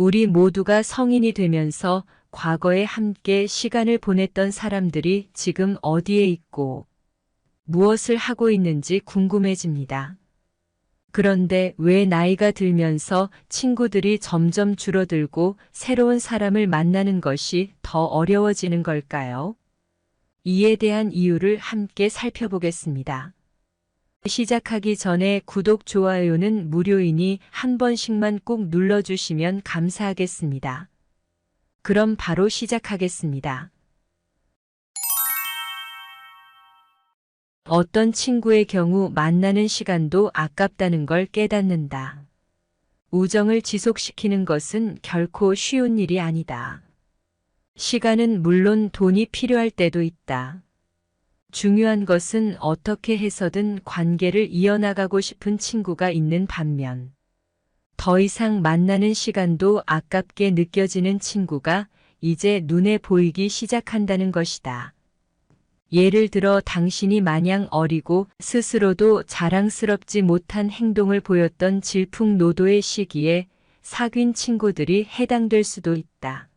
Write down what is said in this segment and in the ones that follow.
우리 모두가 성인이 되면서 과거에 함께 시간을 보냈던 사람들이 지금 어디에 있고 무엇을 하고 있는지 궁금해집니다. 그런데 왜 나이가 들면서 친구들이 점점 줄어들고 새로운 사람을 만나는 것이 더 어려워지는 걸까요? 이에 대한 이유를 함께 살펴보겠습니다. 시작하기 전에 구독, 좋아요는 무료이니 한 번씩만 꼭 눌러주시면 감사하겠습니다. 그럼 바로 시작하겠습니다. 어떤 친구의 경우 만나는 시간도 아깝다는 걸 깨닫는다. 우정을 지속시키는 것은 결코 쉬운 일이 아니다. 시간은 물론 돈이 필요할 때도 있다. 중요한 것은 어떻게 해서든 관계를 이어나가고 싶은 친구가 있는 반면, 더 이상 만나는 시간도 아깝게 느껴지는 친구가 이제 눈에 보이기 시작한다는 것이다. 예를 들어 당신이 마냥 어리고 스스로도 자랑스럽지 못한 행동을 보였던 질풍노도의 시기에 사귄 친구들이 해당될 수도 있다.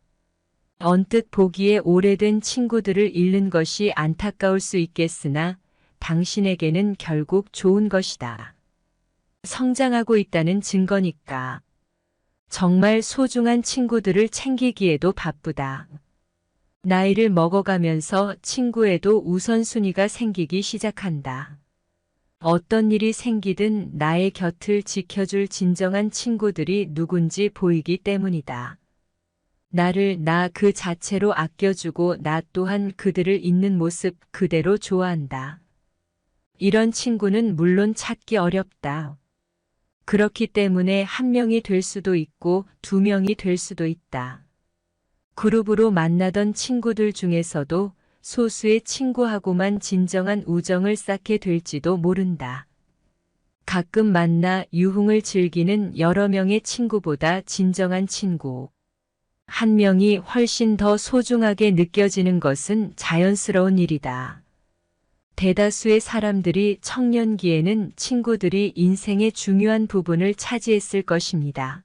언뜻 보기에 오래된 친구들을 잃는 것이 안타까울 수 있겠으나 당신에게는 결국 좋은 것이다. 성장하고 있다는 증거니까. 정말 소중한 친구들을 챙기기에도 바쁘다. 나이를 먹어가면서 친구에도 우선순위가 생기기 시작한다. 어떤 일이 생기든 나의 곁을 지켜줄 진정한 친구들이 누군지 보이기 때문이다. 나를 나 그 자체로 아껴주고 나 또한 그들을 있는 모습 그대로 좋아한다. 이런 친구는 물론 찾기 어렵다. 그렇기 때문에 한 명이 될 수도 있고 두 명이 될 수도 있다. 그룹으로 만나던 친구들 중에서도 소수의 친구하고만 진정한 우정을 쌓게 될지도 모른다. 가끔 만나 유흥을 즐기는 여러 명의 친구보다 진정한 친구 한 명이 훨씬 더 소중하게 느껴지는 것은 자연스러운 일이다. 대다수의 사람들이 청년기에는 친구들이 인생의 중요한 부분을 차지했을 것입니다.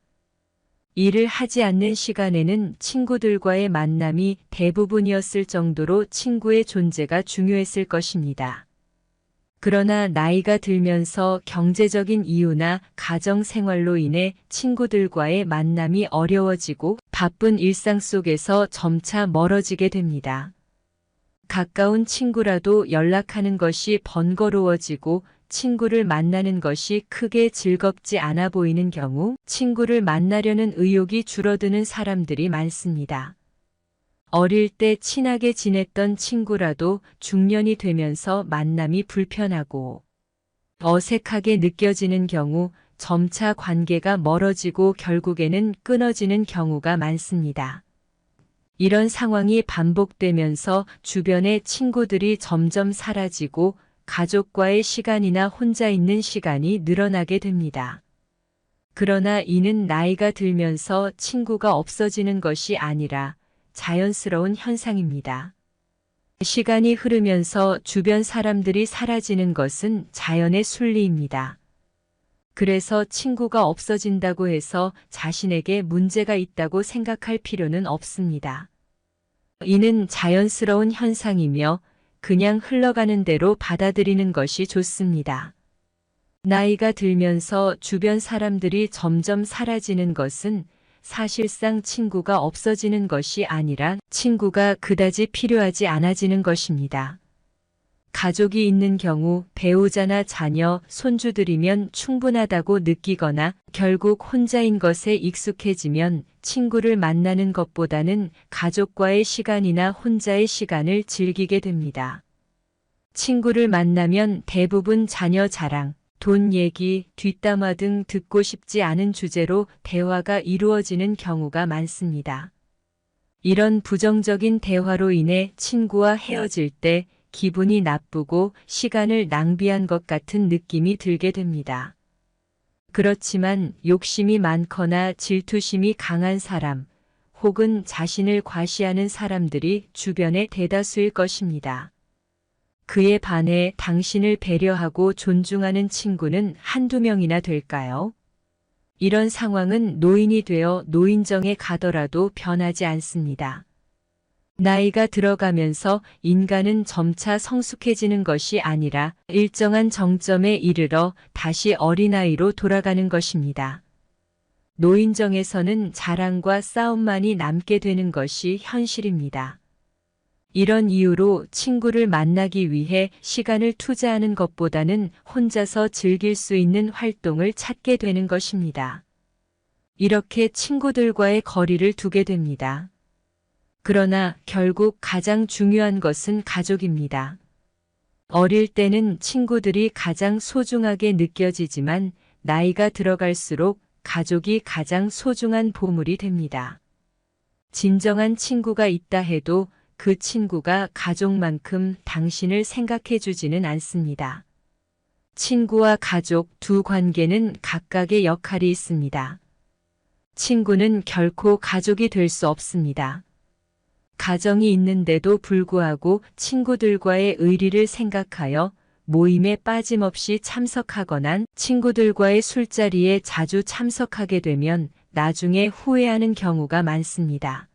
일을 하지 않는 시간에는 친구들과의 만남이 대부분이었을 정도로 친구의 존재가 중요했을 것입니다. 그러나 나이가 들면서 경제적인 이유나 가정 생활로 인해 친구들과의 만남이 어려워지고 바쁜 일상 속에서 점차 멀어지게 됩니다. 가까운 친구라도 연락하는 것이 번거로워지고 친구를 만나는 것이 크게 즐겁지 않아 보이는 경우 친구를 만나려는 의욕이 줄어드는 사람들이 많습니다. 어릴 때 친하게 지냈던 친구라도 중년이 되면서 만남이 불편하고 어색하게 느껴지는 경우 점차 관계가 멀어지고 결국에는 끊어지는 경우가 많습니다. 이런 상황이 반복되면서 주변의 친구들이 점점 사라지고 가족과의 시간이나 혼자 있는 시간이 늘어나게 됩니다. 그러나 이는 나이가 들면서 친구가 없어지는 것이 아니라 자연스러운 현상입니다. 시간이 흐르면서 주변 사람들이 사라지는 것은 자연의 순리입니다. 그래서 친구가 없어진다고 해서 자신에게 문제가 있다고 생각할 필요는 없습니다. 이는 자연스러운 현상이며 그냥 흘러가는 대로 받아들이는 것이 좋습니다. 나이가 들면서 주변 사람들이 점점 사라지는 것은 사실상 친구가 없어지는 것이 아니라 친구가 그다지 필요하지 않아지는 것입니다. 가족이 있는 경우 배우자나 자녀, 손주들이면 충분하다고 느끼거나 결국 혼자인 것에 익숙해지면 친구를 만나는 것보다는 가족과의 시간이나 혼자의 시간을 즐기게 됩니다. 친구를 만나면 대부분 자녀 자랑, 돈 얘기, 뒷담화 등 듣고 싶지 않은 주제로 대화가 이루어지는 경우가 많습니다. 이런 부정적인 대화로 인해 친구와 헤어질 때 기분이 나쁘고 시간을 낭비한 것 같은 느낌이 들게 됩니다. 그렇지만 욕심이 많거나 질투심이 강한 사람, 혹은 자신을 과시하는 사람들이 주변의 대다수일 것입니다. 그에 반해 당신을 배려하고 존중하는 친구는 한두 명이나 될까요? 이런 상황은 노인이 되어 노인정에 가더라도 변하지 않습니다. 나이가 들어가면서 인간은 점차 성숙해지는 것이 아니라 일정한 정점에 이르러 다시 어린아이로 돌아가는 것입니다. 노인정에서는 자랑과 싸움만이 남게 되는 것이 현실입니다. 이런 이유로 친구를 만나기 위해 시간을 투자하는 것보다는 혼자서 즐길 수 있는 활동을 찾게 되는 것입니다. 이렇게 친구들과의 거리를 두게 됩니다. 그러나 결국 가장 중요한 것은 가족입니다. 어릴 때는 친구들이 가장 소중하게 느껴지지만 나이가 들어갈수록 가족이 가장 소중한 보물이 됩니다. 진정한 친구가 있다 해도 그 친구가 가족만큼 당신을 생각해 주지는 않습니다. 친구와 가족 두 관계는 각각의 역할이 있습니다. 친구는 결코 가족이 될 수 없습니다. 가정이 있는데도 불구하고 친구들과의 의리를 생각하여 모임에 빠짐없이 참석하거나 친구들과의 술자리에 자주 참석하게 되면 나중에 후회하는 경우가 많습니다.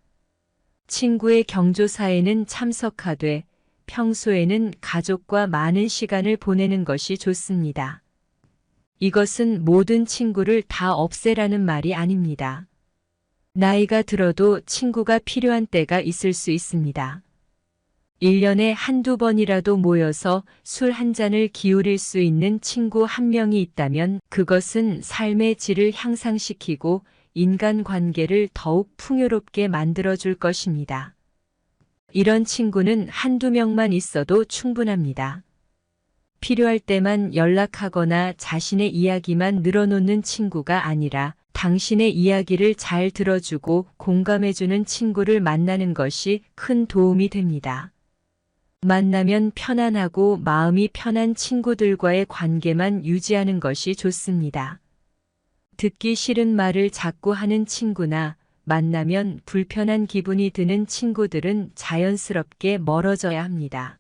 친구의 경조사에는 참석하되 평소에는 가족과 많은 시간을 보내는 것이 좋습니다. 이것은 모든 친구를 다 없애라는 말이 아닙니다. 나이가 들어도 친구가 필요한 때가 있을 수 있습니다. 1년에 한두 번이라도 모여서 술 한 잔을 기울일 수 있는 친구 한 명이 있다면 그것은 삶의 질을 향상시키고 인간관계를 더욱 풍요롭게 만들어줄 것입니다. 이런 친구는 한두 명만 있어도 충분합니다. 필요할 때만 연락하거나 자신의 이야기만 늘어놓는 친구가 아니라 당신의 이야기를 잘 들어주고 공감해주는 친구를 만나는 것이 큰 도움이 됩니다. 만나면 편안하고 마음이 편한 친구들과의 관계만 유지하는 것이 좋습니다. 듣기 싫은 말을 자꾸 하는 친구나 만나면 불편한 기분이 드는 친구들은 자연스럽게 멀어져야 합니다.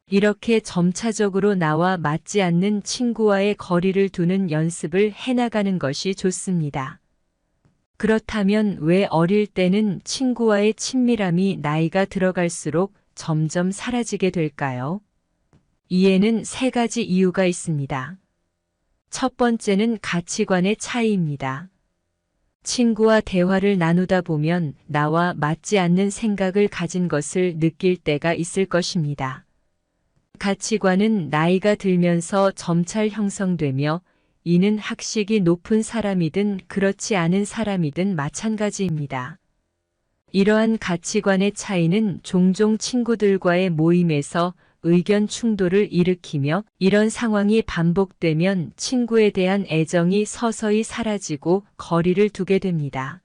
이렇게 점차적으로 나와 맞지 않는 친구와의 거리를 두는 연습을 해나가는 것이 좋습니다. 그렇다면 왜 어릴 때는 친구와의 친밀함이 나이가 들어갈수록 점점 사라지게 될까요? 이에는 세 가지 이유가 있습니다. 첫 번째는 가치관의 차이입니다. 친구와 대화를 나누다 보면 나와 맞지 않는 생각을 가진 것을 느낄 때가 있을 것입니다. 가치관은 나이가 들면서 점차 형성되며 이는 학식이 높은 사람이든 그렇지 않은 사람이든 마찬가지입니다. 이러한 가치관의 차이는 종종 친구들과의 모임에서 의견 충돌을 일으키며 이런 상황이 반복되면 친구에 대한 애정이 서서히 사라지고 거리를 두게 됩니다.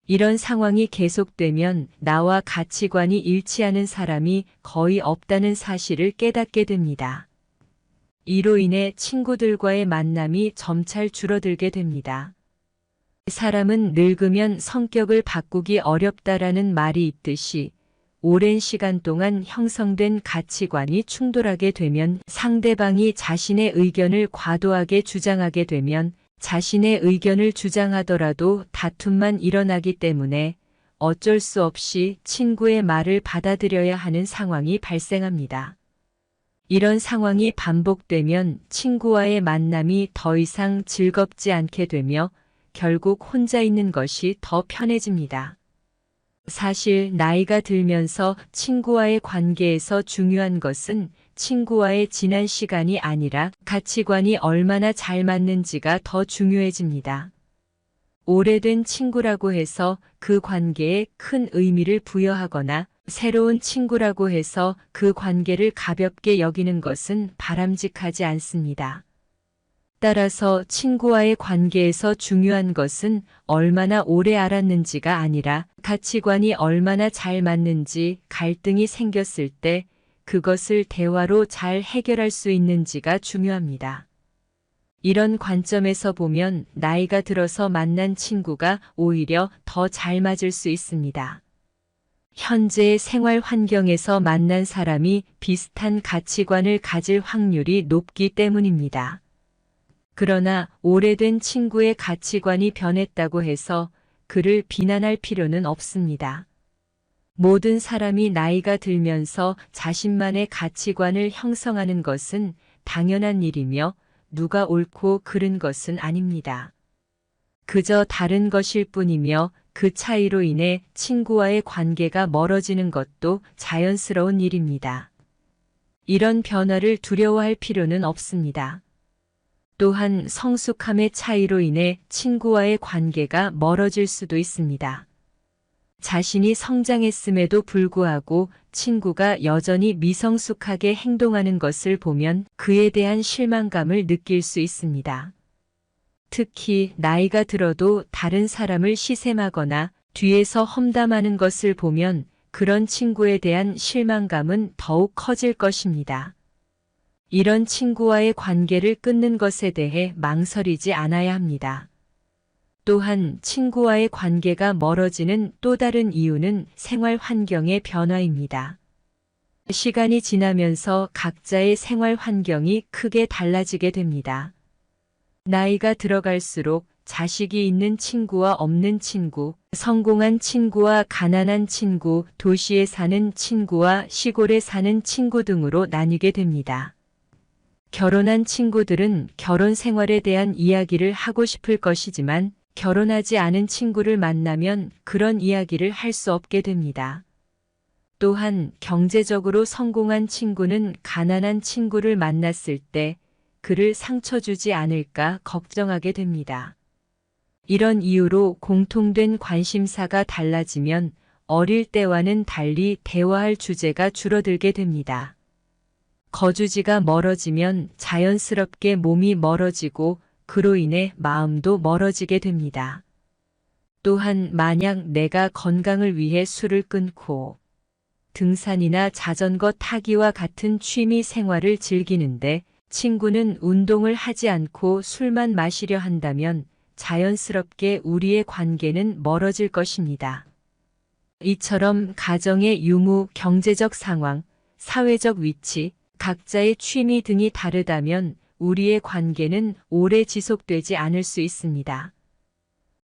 이런 상황이 계속되면 나와 가치관이 일치하는 사람이 거의 없다는 사실을 깨닫게 됩니다. 이로 인해 친구들과의 만남이 점차 줄어들게 됩니다. 사람은 늙으면 성격을 바꾸기 어렵다라는 말이 있듯이 오랜 시간 동안 형성된 가치관이 충돌하게 되면 상대방이 자신의 의견을 과도하게 주장하게 되면 자신의 의견을 주장하더라도 다툼만 일어나기 때문에 어쩔 수 없이 친구의 말을 받아들여야 하는 상황이 발생합니다. 이런 상황이 반복되면 친구와의 만남이 더 이상 즐겁지 않게 되며 결국 혼자 있는 것이 더 편해집니다. 사실 나이가 들면서 친구와의 관계에서 중요한 것은 친구와의 지난 시간이 아니라 가치관이 얼마나 잘 맞는지가 더 중요해집니다. 오래된 친구라고 해서 그 관계에 큰 의미를 부여하거나 새로운 친구라고 해서 그 관계를 가볍게 여기는 것은 바람직하지 않습니다. 따라서 친구와의 관계에서 중요한 것은 얼마나 오래 알았는지가 아니라 가치관이 얼마나 잘 맞는지 갈등이 생겼을 때 그것을 대화로 잘 해결할 수 있는지가 중요합니다. 이런 관점에서 보면 나이가 들어서 만난 친구가 오히려 더 잘 맞을 수 있습니다. 현재의 생활 환경에서 만난 사람이 비슷한 가치관을 가질 확률이 높기 때문입니다. 그러나 오래된 친구의 가치관이 변했다고 해서 그를 비난할 필요는 없습니다. 모든 사람이 나이가 들면서 자신만의 가치관을 형성하는 것은 당연한 일이며 누가 옳고 그른 것은 아닙니다. 그저 다른 것일 뿐이며 그 차이로 인해 친구와의 관계가 멀어지는 것도 자연스러운 일입니다. 이런 변화를 두려워할 필요는 없습니다. 또한 성숙함의 차이로 인해 친구와의 관계가 멀어질 수도 있습니다. 자신이 성장했음에도 불구하고 친구가 여전히 미성숙하게 행동하는 것을 보면 그에 대한 실망감을 느낄 수 있습니다. 특히 나이가 들어도 다른 사람을 시샘하거나 뒤에서 험담하는 것을 보면 그런 친구에 대한 실망감은 더욱 커질 것입니다. 이런 친구와의 관계를 끊는 것에 대해 망설이지 않아야 합니다. 또한 친구와의 관계가 멀어지는 또 다른 이유는 생활 환경의 변화입니다. 시간이 지나면서 각자의 생활 환경이 크게 달라지게 됩니다. 나이가 들어갈수록 자식이 있는 친구와 없는 친구, 성공한 친구와 가난한 친구, 도시에 사는 친구와 시골에 사는 친구 등으로 나뉘게 됩니다. 결혼한 친구들은 결혼 생활에 대한 이야기를 하고 싶을 것이지만 결혼하지 않은 친구를 만나면 그런 이야기를 할 수 없게 됩니다. 또한 경제적으로 성공한 친구는 가난한 친구를 만났을 때 그를 상처 주지 않을까 걱정하게 됩니다. 이런 이유로 공통된 관심사가 달라지면 어릴 때와는 달리 대화할 주제가 줄어들게 됩니다. 거주지가 멀어지면 자연스럽게 몸이 멀어지고 그로 인해 마음도 멀어지게 됩니다. 또한 만약 내가 건강을 위해 술을 끊고 등산이나 자전거 타기와 같은 취미 생활을 즐기는데 친구는 운동을 하지 않고 술만 마시려 한다면 자연스럽게 우리의 관계는 멀어질 것입니다. 이처럼 가정의 유무, 경제적 상황, 사회적 위치, 각자의 취미 등이 다르다면 우리의 관계는 오래 지속되지 않을 수 있습니다.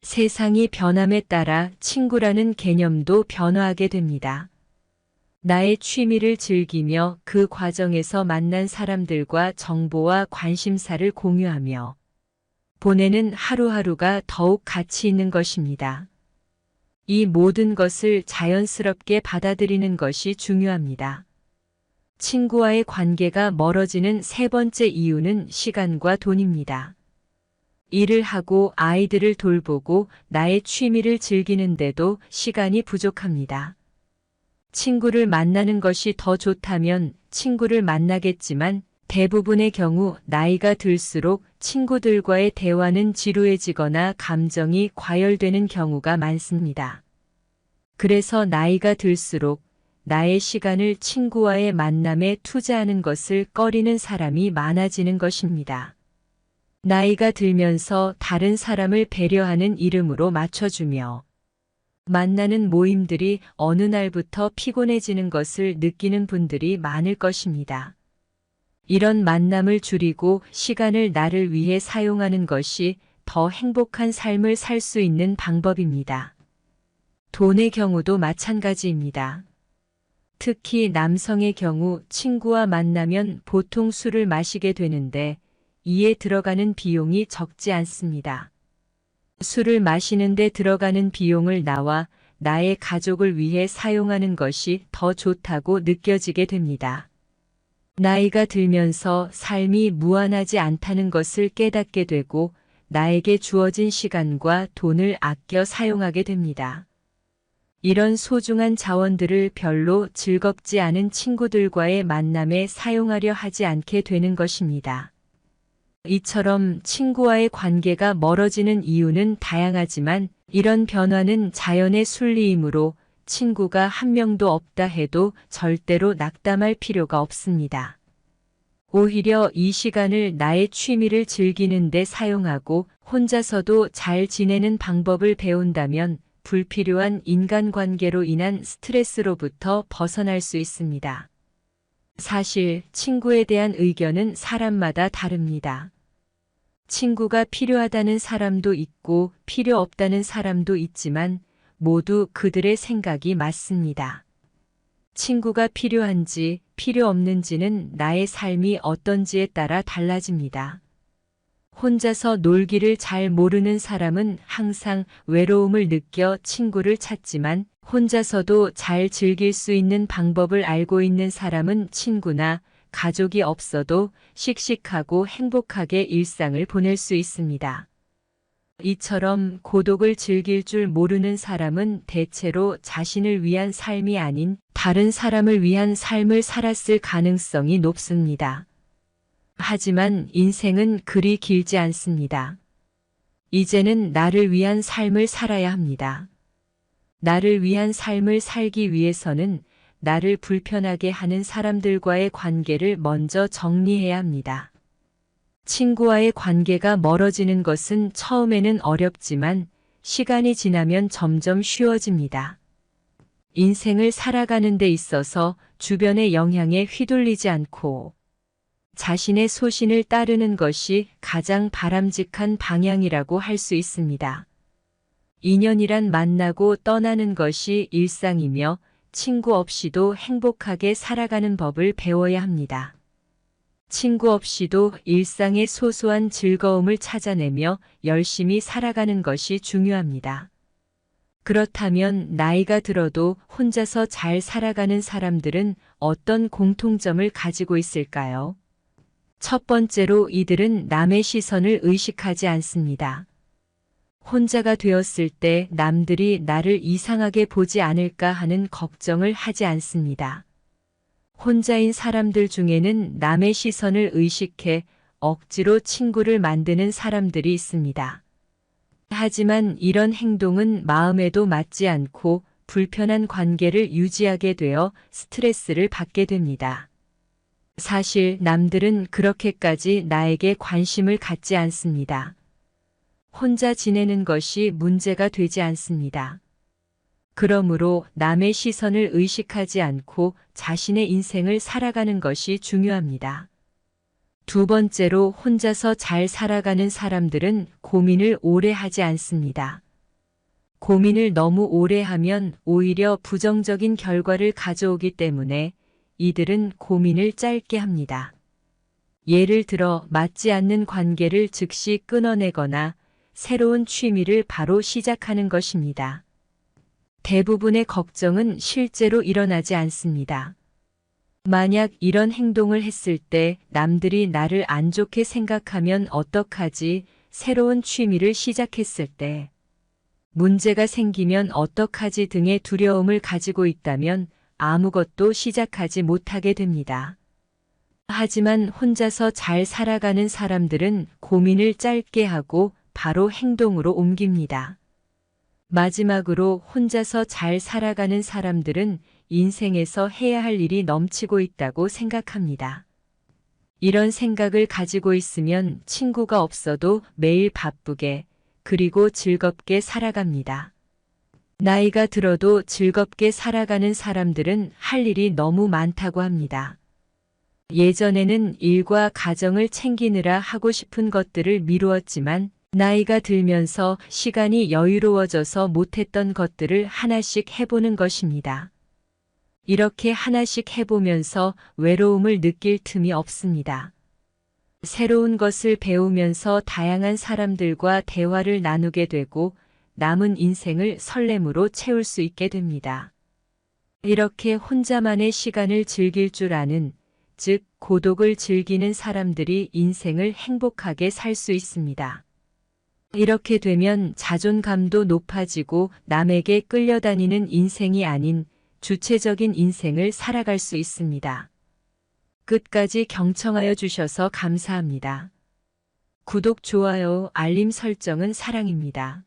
세상이 변함에 따라 친구라는 개념도 변화하게 됩니다. 나의 취미를 즐기며 그 과정에서 만난 사람들과 정보와 관심사를 공유하며 보내는 하루하루가 더욱 가치 있는 것입니다. 이 모든 것을 자연스럽게 받아들이는 것이 중요합니다. 친구와의 관계가 멀어지는 세 번째 이유는 시간과 돈입니다. 일을 하고 아이들을 돌보고 나의 취미를 즐기는데도 시간이 부족합니다. 친구를 만나는 것이 더 좋다면 친구를 만나겠지만 대부분의 경우 나이가 들수록 친구들과의 대화는 지루해지거나 감정이 과열되는 경우가 많습니다. 그래서 나이가 들수록 나의 시간을 친구와의 만남에 투자하는 것을 꺼리는 사람이 많아지는 것입니다. 나이가 들면서 다른 사람을 배려하는 이름으로 맞춰주며 만나는 모임들이 어느 날부터 피곤해지는 것을 느끼는 분들이 많을 것입니다. 이런 만남을 줄이고 시간을 나를 위해 사용하는 것이 더 행복한 삶을 살 수 있는 방법입니다. 돈의 경우도 마찬가지입니다. 특히 남성의 경우 친구와 만나면 보통 술을 마시게 되는데 이에 들어가는 비용이 적지 않습니다. 술을 마시는데 들어가는 비용을 나와 나의 가족을 위해 사용하는 것이 더 좋다고 느껴지게 됩니다. 나이가 들면서 삶이 무한하지 않다는 것을 깨닫게 되고 나에게 주어진 시간과 돈을 아껴 사용하게 됩니다. 이런 소중한 자원들을 별로 즐겁지 않은 친구들과의 만남에 사용하려 하지 않게 되는 것입니다. 이처럼 친구와의 관계가 멀어지는 이유는 다양하지만 이런 변화는 자연의 순리이므로 친구가 한 명도 없다 해도 절대로 낙담할 필요가 없습니다. 오히려 이 시간을 나의 취미를 즐기는 데 사용하고 혼자서도 잘 지내는 방법을 배운다면 불필요한 인간관계로 인한 스트레스로부터 벗어날 수 있습니다. 사실 친구에 대한 의견은 사람마다 다릅니다. 친구가 필요하다는 사람도 있고 필요 없다는 사람도 있지만 모두 그들의 생각이 맞습니다. 친구가 필요한지 필요 없는지는 나의 삶이 어떤지에 따라 달라집니다. 혼자서 놀기를 잘 모르는 사람은 항상 외로움을 느껴 친구를 찾지만 혼자서도 잘 즐길 수 있는 방법을 알고 있는 사람은 친구나 가족이 없어도 씩씩하고 행복하게 일상을 보낼 수 있습니다. 이처럼 고독을 즐길 줄 모르는 사람은 대체로 자신을 위한 삶이 아닌 다른 사람을 위한 삶을 살았을 가능성이 높습니다. 하지만 인생은 그리 길지 않습니다. 이제는 나를 위한 삶을 살아야 합니다. 나를 위한 삶을 살기 위해서는 나를 불편하게 하는 사람들과의 관계를 먼저 정리해야 합니다. 친구와의 관계가 멀어지는 것은 처음에는 어렵지만 시간이 지나면 점점 쉬워집니다. 인생을 살아가는 데 있어서 주변의 영향에 휘둘리지 않고 자신의 소신을 따르는 것이 가장 바람직한 방향이라고 할 수 있습니다. 인연이란 만나고 떠나는 것이 일상이며 친구 없이도 행복하게 살아가는 법을 배워야 합니다. 친구 없이도 일상의 소소한 즐거움을 찾아내며 열심히 살아가는 것이 중요합니다. 그렇다면 나이가 들어도 혼자서 잘 살아가는 사람들은 어떤 공통점을 가지고 있을까요? 첫 번째로 이들은 남의 시선을 의식하지 않습니다. 혼자가 되었을 때 남들이 나를 이상하게 보지 않을까 하는 걱정을 하지 않습니다. 혼자인 사람들 중에는 남의 시선을 의식해 억지로 친구를 만드는 사람들이 있습니다. 하지만 이런 행동은 마음에도 맞지 않고 불편한 관계를 유지하게 되어 스트레스를 받게 됩니다. 사실 남들은 그렇게까지 나에게 관심을 갖지 않습니다. 혼자 지내는 것이 문제가 되지 않습니다. 그러므로 남의 시선을 의식하지 않고 자신의 인생을 살아가는 것이 중요합니다. 두 번째로 혼자서 잘 살아가는 사람들은 고민을 오래 하지 않습니다. 고민을 너무 오래 하면 오히려 부정적인 결과를 가져오기 때문에 이들은 고민을 짧게 합니다. 예를 들어 맞지 않는 관계를 즉시 끊어내거나 새로운 취미를 바로 시작하는 것입니다. 대부분의 걱정은 실제로 일어나지 않습니다. 만약 이런 행동을 했을 때 남들이 나를 안 좋게 생각하면 어떡하지? 새로운 취미를 시작했을 때 문제가 생기면 어떡하지? 등의 두려움을 가지고 있다면 아무것도 시작하지 못하게 됩니다. 하지만 혼자서 잘 살아가는 사람들은 고민을 짧게 하고 바로 행동으로 옮깁니다. 마지막으로 혼자서 잘 살아가는 사람들은 인생에서 해야 할 일이 넘치고 있다고 생각합니다. 이런 생각을 가지고 있으면 친구가 없어도 매일 바쁘게 그리고 즐겁게 살아갑니다. 나이가 들어도 즐겁게 살아가는 사람들은 할 일이 너무 많다고 합니다. 예전에는 일과 가정을 챙기느라 하고 싶은 것들을 미루었지만 나이가 들면서 시간이 여유로워져서 못했던 것들을 하나씩 해보는 것입니다. 이렇게 하나씩 해보면서 외로움을 느낄 틈이 없습니다. 새로운 것을 배우면서 다양한 사람들과 대화를 나누게 되고 남은 인생을 설렘으로 채울 수 있게 됩니다. 이렇게 혼자만의 시간을 즐길 줄 아는, 즉 고독을 즐기는 사람들이 인생을 행복하게 살 수 있습니다. 이렇게 되면 자존감도 높아지고 남에게 끌려다니는 인생이 아닌 주체적인 인생을 살아갈 수 있습니다. 끝까지 경청하여 주셔서 감사합니다. 구독, 좋아요, 알림 설정은 사랑입니다.